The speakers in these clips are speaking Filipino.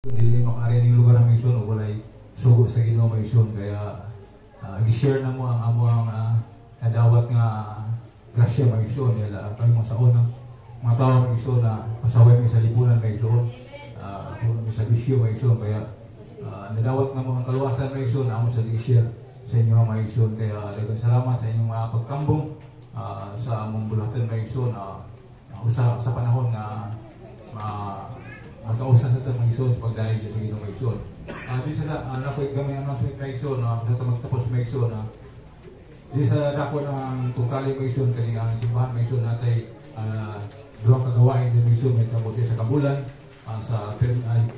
Dili makaari ning lugar ng mission o walay sugo sa Ginoo mission kaya i-share na mo ang among nadawat nga grasya mission nila kami mo sa unang mga tao mission na pasaway mi sa lipunan mission mi sa bisyo mission kaya nadawat nga mga kaluwasan mission amo sa i-share sa inyo mga mission kaya daghang salamat sa inyong mga pagtambong sa among bulatan mission usa sa panahon na magkausan sa itong mission pagdahil sa Ginoo mission. Di sa nakoy kami announcement mission sa magtapos mission di sa dako ng tungkali mission kani ang simbahan mission natay duha ka gawain ng mission may tabo sa kabulan sa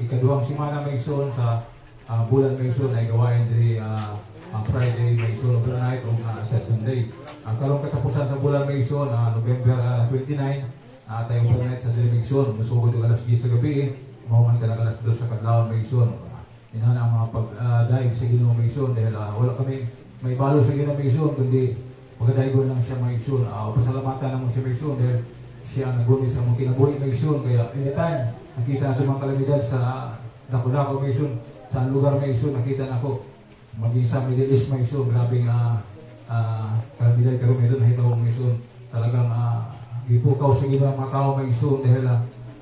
ikaduhang semana mission sa bulan mission ay gawain diri ang Friday mission overnight o sa Sunday. Ang karong katapusan sa bulan mission November 29 tayo overnight sa television, musugod yung alas 10 sa gabi, mahuman ka ng alas 2 sa kadlawon mission. Ina na ang mga pag-dive sa Ginoo mission dahil wala kami may balo sa Ginoo mission, kundi pagka-dive lang siya mission. Pasalamatan naman siya mission dahil siya ang nagunis sa mga kinabuhi mission. Kaya anytime, nakita natin mga kalamidad sa dako-dako mission, sa lugar mission, nakita na ako maging sa Middle East mission, grabing kalamidad karoon doon, nakita ko mission. Talagang ipukaw sa Ginoo ang mga tao may ison dahil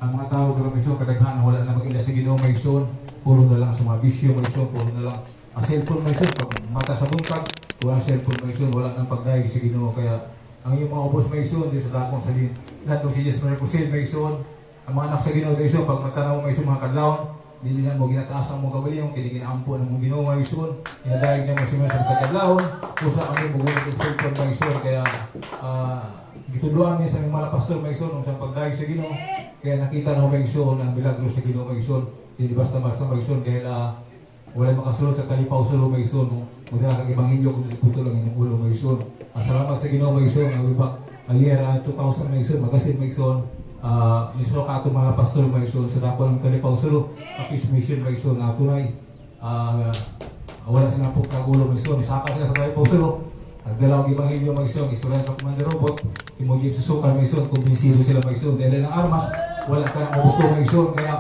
ang mga tao karong may ison kadaghan wala na mag-ila sa Ginoo may ison, puro na lang sa mga bisyo may ison, puro na lang ang cellphone may ison, pag mata sa buntag walang cellphone may ison, wala nang pagdayag sa Ginoo. Kaya ang iyong mga ubos may ison di sa dakong sa landong si Jesus Marcosel may ison, ang mga anak sa Ginoo may ison, pag magtanaw may ison mga kadlawon hindi na mo ginataas ang mga kabaliyong kiniginampo ng mga Ginoo may ison, inadayag niya mo siya sa kadlawon kusa ang iyong magulat ng cellphone may ison. Kaya gitudluan niya sa mga pastor may ison sa pagdayag sa Ginoo, kaya nakita na may ison ang milagro sa Ginoo may ison, hindi basta-basta may ison dahil wala makasulod sa kalipaw sa may ison mula kag ebanghelyo kung puto lang yung ulo may ison. Salamat sa Ginoo may ison ang wibak ang year 2000 may ison magasin may ison nisro ka ato mga pastor may ison sa dako ng kalipaw sulo Peace Mission may ison tunay wala silang po kagulo may ison saka sila sa kalipaw sulo nagdalaw ang ebanghelyo may ison istorya sa Commander Robot imujib susukan may ison kung binisiro sila may ison dahil ng armas wala ka ng mabuto may ison kaya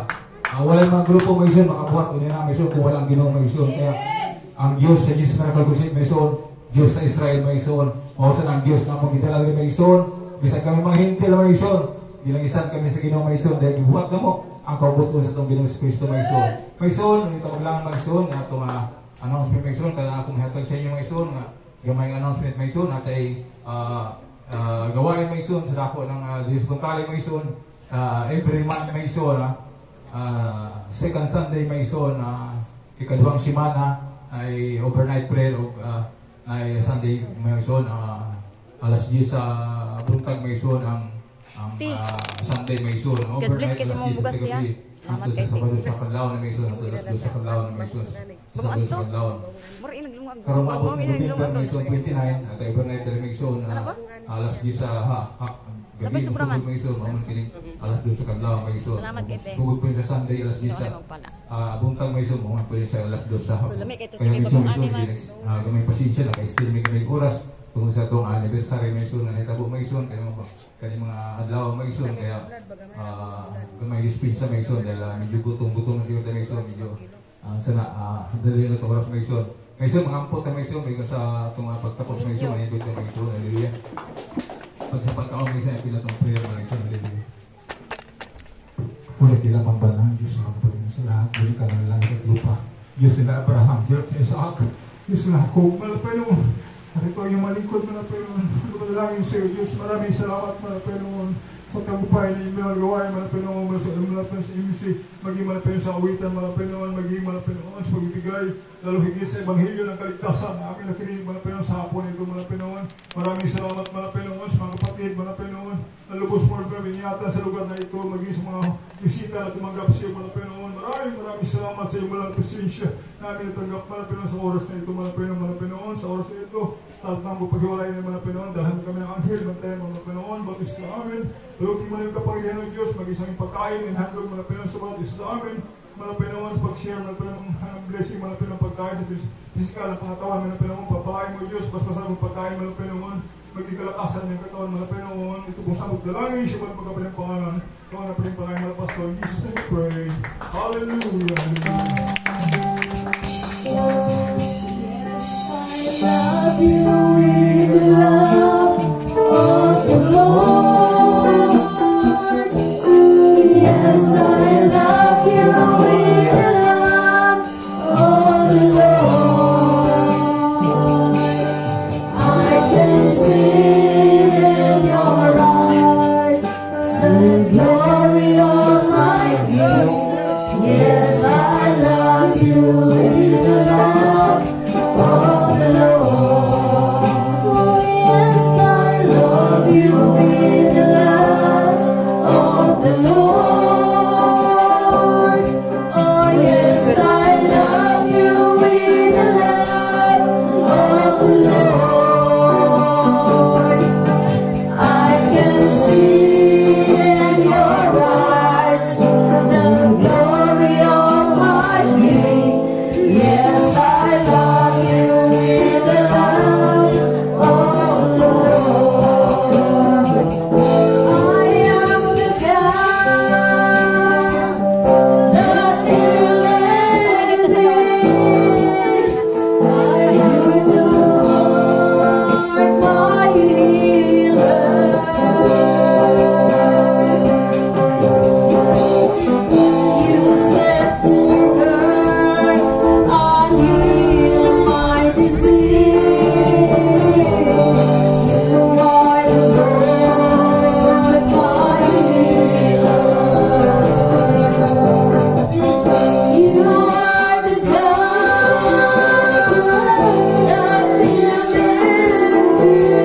wala mga grupo may ison makabuhat ulit na may ison kung wala ang Ginoo may ison. Kaya ang Diyos sa Jesus Miracle Crusade may ison, Diyos sa Israel may ison, mausan ang Diyos na mong gitalaga may ison, bisag kami mga hintil may ison, gilangisan kami sa Ginoo may ison dahil gibuhat na mo ang kaubuton sa itong Ginoo Kristo may ison. May ison, ito kailangan may ison na itong announcement may ison kaya akong hatag sa inyo may ison gamay announcement may ison at ay gawain may ison sa dako ng Diyos Tungkali may ison every month may ison second Sunday may ison ikaduhang semana ay overnight prayer o ay Sunday may ison alas 10 sa buntag may ison ang Sunday may ison overnight alas 10 sa gabi ito sa Sabado sa Kadlawon na may ison ito sa Kadlawon na may ison sa Sabado sa Kadlawon karong maabot ng November may ison 29 at overnight na may ison alas 10 sa gabi sugod may ison mamon kining alas 2 sa Kadlawon may ison sugod po sa Sunday alas 10 sa buntag may ison mamon po sa alas 2 sa kaya may ison gamay pasensya na kay still may gamay oras kung sa itong anniversary may ison na hitabo may ison kaya mga adlaw may ison kaya gamay dispensa may ison dahil medyo gutong-gutong na siguro may ison medyo sana dali na ito oras may ison mga ampot na may ison may sa itong pagtapos may ison may ito may ison hallelujah pag sa pagkaon may ison pila itong prayer may ison hallelujah ulit ilang pambanang Diyos ang pagkain sa lahat buli ka ng langit at lupa Diyos nila Abraham Diyos sa Isaac Diyos nila Jacob malapay naman ito yung malikod malapay naman lumalangin sa iyo Diyos maraming salamat malapay naman sa tagumpay na inyong gawain malapay naman malapay sa MC maging malapay sa awitan malapay naman maging malapay naman sa pagbibigay lalo higit sa ebanghelyo ng kaligtasan na amin nakinig malapay naman sa hapon ito malapay naman maraming salamat malapay naman sa mga kapatid malapay naman nalubos mo kami niyata sa lugar na ito maging sa mga bisita na tumanggap siya malapay naman maraming salamat sa iyo malang presensya namin natanggap malapay naman sa oras na ito malapay naman sa oras na ito tatang paghiwalay ng malapay naman dahil kami ng anghel bantayan mga malapay naman batis sa amin lutin mo na yung kapangyarihan ng Diyos mag-isang pagkain and handle malapay naman sa bawat isa sa amin malapay naman sa pag-share malapay naman blessing malapay naman pagkain sa physical ang pangatawan malapay naman papahain mo Diyos basta sa pagkain malapay naman maging kalakasan ng katawan mga Panginoon. Ito pong samot dalangin, siya man pagkapalimpangalan. Kung na palimpangay mga pastor, in Jesus' name we pray. Hallelujah. Yes, I love you with the love of the Lord. Yes, I love you with the love of the Lord. I can see in your eyes the glory of my King. Yes, I love you with the love of the Lord. Oh, yes, I love you with the love of the Lord. Oh, yes, I love you with the love of the Lord. I can see in your eyes the glory of my King. Yes, I love you with the love of the Lord. I am the God that healeth thee. I am the Lord, my healer. You set the earth and heal my disease. You are the Lord, my healer. You are the God that healeth thee.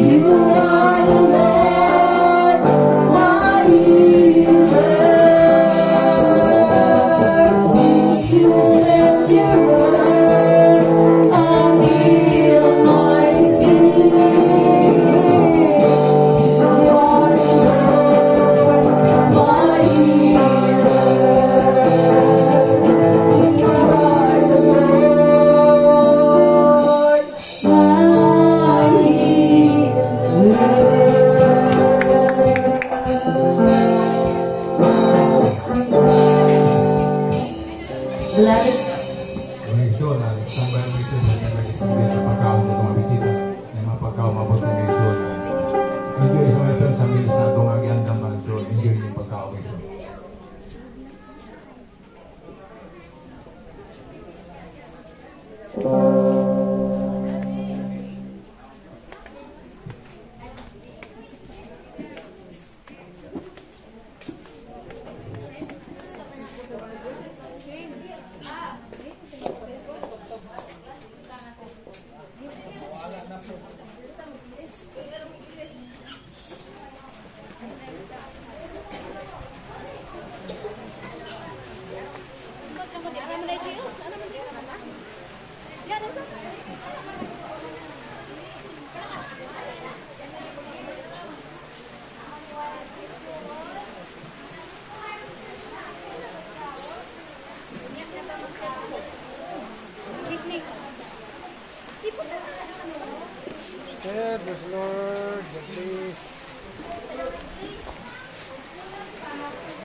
You are the Lord, my healer. You sent your word and healed my disease. You are the Lord, my healer. You are the Lord, my healer. Beloved, Misyon, tambay ang misyon sa nagsasabihan sa pagkaon sa mga bisita ng mga pagkaon mabot ng misyon. Enjoy sa mga sa milis na itong agiandang mansyon. Enjoy yung pagkaon misyon. Praise the Lord.